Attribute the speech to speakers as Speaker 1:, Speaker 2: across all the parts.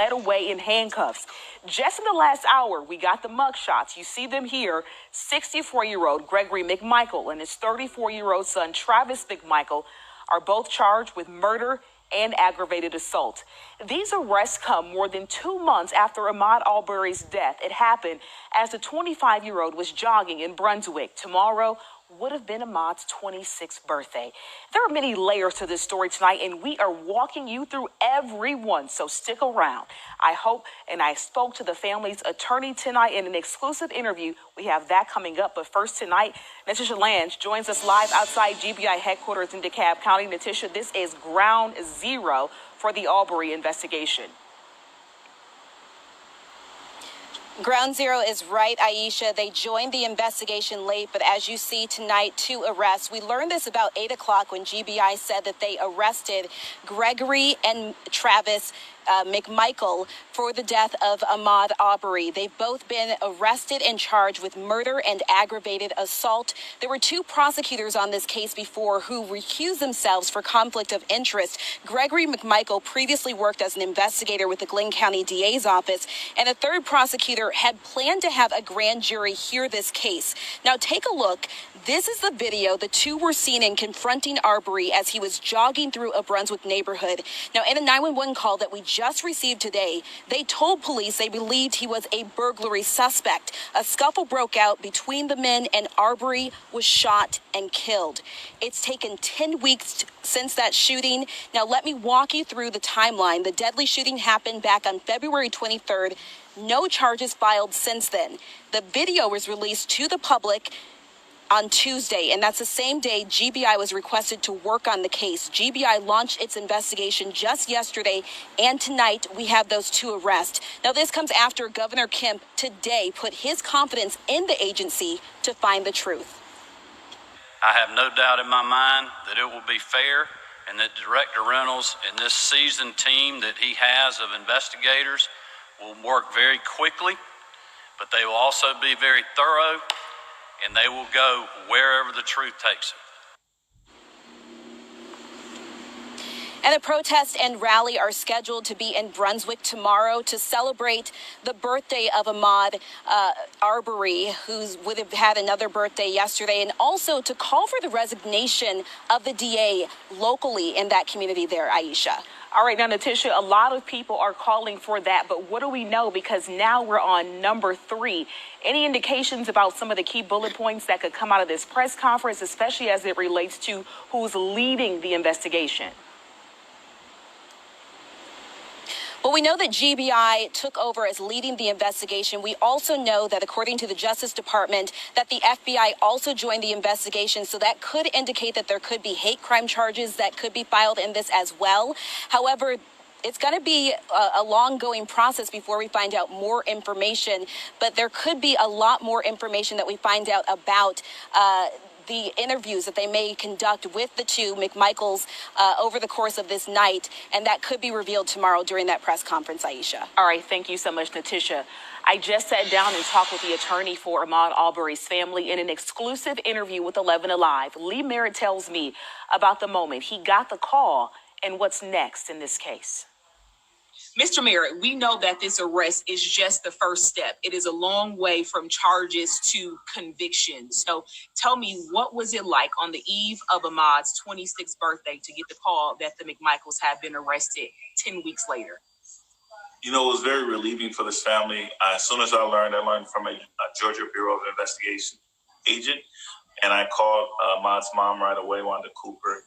Speaker 1: led away in handcuffs. Just in the last hour, we got the mugshots. You see them here. 64-year-old Greggory McMichael and his 34-year-old son, Travis McMichael, are both charged with murder and aggravated assault. These arrests come more than 2 months after Ahmaud Arbery's death. It happened as the 25-year-old was jogging in Brunswick. Tomorrow would have been Ahmaud's 26th birthday. There are many layers to this story tonight, and we are walking you through every one, so stick around. I hope, and I spoke to the family's attorney tonight in an exclusive interview. We have that coming up, but first tonight, Natisha Lange joins us live outside GBI headquarters in DeKalb County. Natisha, this is ground zero for the Arbery investigation.
Speaker 2: Ground zero is right, Aisha. They joined the investigation late, but as you see tonight, 2 arrests. We learned this about 8 o'clock when GBI said that they arrested Greggory and Travis McMichael for the death of Ahmaud Arbery. They've both been arrested and charged with murder and aggravated assault. There were 2 prosecutors on this case before who recused themselves for conflict of interest. Greggory McMichael previously worked as an investigator with the Glynn County DA's office, and a 3rd prosecutor had planned to have a grand jury hear this case. Now take a look. This is the video the 2 were seen in confronting Arbery as he was jogging through a Brunswick neighborhood. Now, in a 911 call that we just received today, they told police they believed he was a burglary suspect. A scuffle broke out between the men and Arbery was shot and killed. It's taken 10 weeks since that shooting. Now, let me walk you through the timeline. The deadly shooting happened back on February 23rd. No charges filed since then. The video was released to the public on Tuesday, and that's the same day GBI was requested to work on the case. GBI launched its investigation just yesterday, and tonight we have those 2 arrests. Now, this comes after Governor Kemp today put his confidence in the agency to find the truth.
Speaker 3: I have no doubt in my mind that it will be fair and that Director Reynolds and this seasoned team that he has of investigators will work very quickly, but they will also be very thorough, and they will go wherever the truth takes them.
Speaker 2: And a protest and rally are scheduled to be in Brunswick tomorrow to celebrate the birthday of Ahmaud Arbery, who would have had another birthday yesterday, and also to call for the resignation of the DA locally in that community there, Aisha.
Speaker 1: All right, now, Natisha, a lot of people are calling for that, but what do we know? Because now we're on number 3. Any indications about some of the key bullet points that could come out of this press conference, especially as it relates to who's leading the investigation?
Speaker 2: Well, we know that GBI took over as leading the investigation. We also know that, according to the Justice Department, that the FBI also joined the investigation. So that could indicate that there could be hate crime charges that could be filed in this as well. However, it's going to be a long-going process before we find out more information. But there could be a lot more information that we find out about the interviews that they may conduct with the 2 McMichaels over the course of this night, and that could be revealed tomorrow during that press conference, Aisha.
Speaker 1: All right, thank you so much, Natisha. I just sat down and talked with the attorney for Ahmaud Arbery's family in an exclusive interview with 11 Alive. Lee Merritt tells me about the moment he got the call and what's next in this case. Mr. Merritt, we know that this arrest is just the first step. It is a long way from charges to conviction. So tell me, what was it like on the eve of Ahmaud's 26th birthday to get the call that the McMichaels have been arrested 10 weeks later?
Speaker 4: You know, it was very relieving for this family. As soon as I learned from a Georgia Bureau of Investigation agent, and I called Ahmaud's mom right away, Wanda Cooper.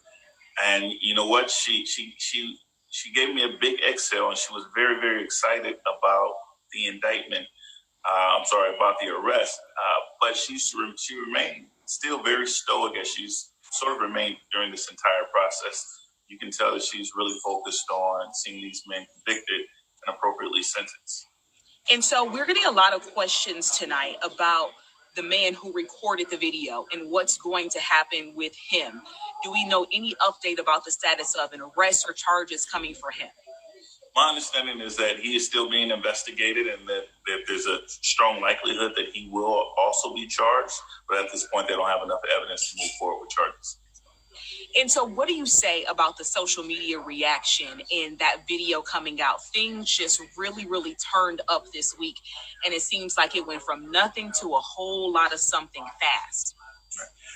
Speaker 4: And you know what? She gave me a big exhale, and she was very, very excited about the indictment. About the arrest. But she remained still very stoic, as she's sort of remained during this entire process. You can tell that she's really focused on seeing these men convicted and appropriately sentenced.
Speaker 1: And so we're getting a lot of questions tonight about the man who recorded the video and what's going to happen with him. Do we know any update about the status of an arrest or charges coming for him?
Speaker 4: My understanding is that he is still being investigated, and that there's a strong likelihood that he will also be charged. But at this point, they don't have enough evidence to move forward with charges.
Speaker 1: And so, what do you say about the social media reaction in that video coming out? Things just really, really turned up this week, and it seems like it went from nothing to a whole lot of something fast.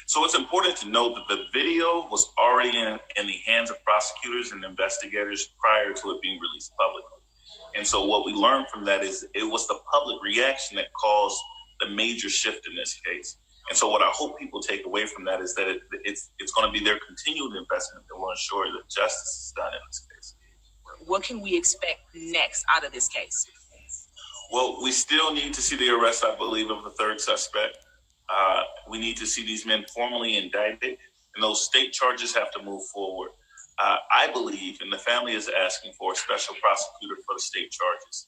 Speaker 4: So it's important to note that the video was already in the hands of prosecutors and investigators prior to it being released publicly. And so what we learned from that is it was the public reaction that caused the major shift in this case. And so what I hope people take away from that is that it's going to be their continued investment that will ensure that justice is done in this case.
Speaker 1: What can we expect next out of this case?
Speaker 4: Well, we still need to see the arrest, I believe, of the third suspect. We need to see these men formally indicted, and those state charges have to move forward. I believe, and the family is asking for a special prosecutor for the state charges.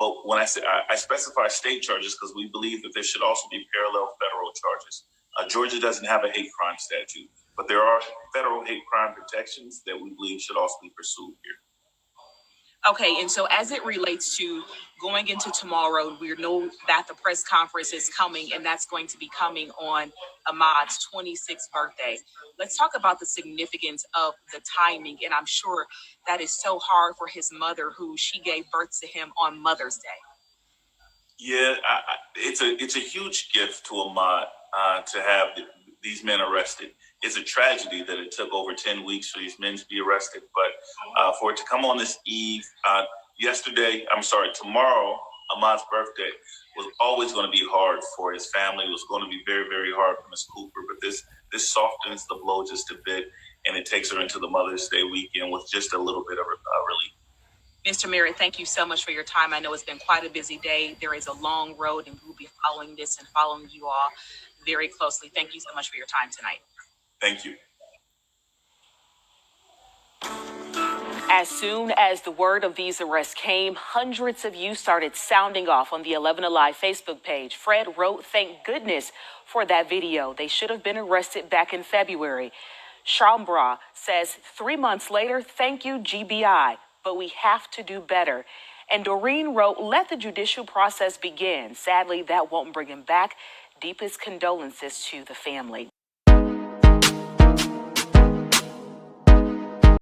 Speaker 4: But when I say I specify state charges because we believe that there should also be parallel federal charges. Georgia doesn't have a hate crime statute, but there are federal hate crime protections that we believe should also be pursued here.
Speaker 1: Okay, and so as it relates to going into tomorrow, we know that the press conference is coming, and that's going to be coming on Ahmaud's 26th birthday. Let's talk about the significance of the timing, and I'm sure that is so hard for his mother, who she gave birth to him on Mother's Day.
Speaker 4: Yeah, it's a huge gift to Ahmaud to have these men arrested. It's a tragedy that it took over 10 weeks for these men to be arrested, but for it to come on this eve, tomorrow, Ahmaud's birthday, was always going to be hard for his family. It was going to be very, very hard for Ms. Cooper, but this softens the blow just a bit, and it takes her into the Mother's Day weekend with just a little bit of relief.
Speaker 1: Mr. Merritt, thank you so much for your time. I know it's been quite a busy day. There is a long road, and we'll be following this and following you all very closely. Thank you so much for your time tonight.
Speaker 4: Thank you.
Speaker 1: As soon as the word of these arrests came, hundreds of you started sounding off on the 11 Alive Facebook page. Fred wrote, "Thank goodness for that video. They should have been arrested back in February." Shambra says, 3 months later, "Thank you, GBI, but we have to do better." And Doreen wrote, "Let the judicial process begin. Sadly, that won't bring him back. Deepest condolences to the family."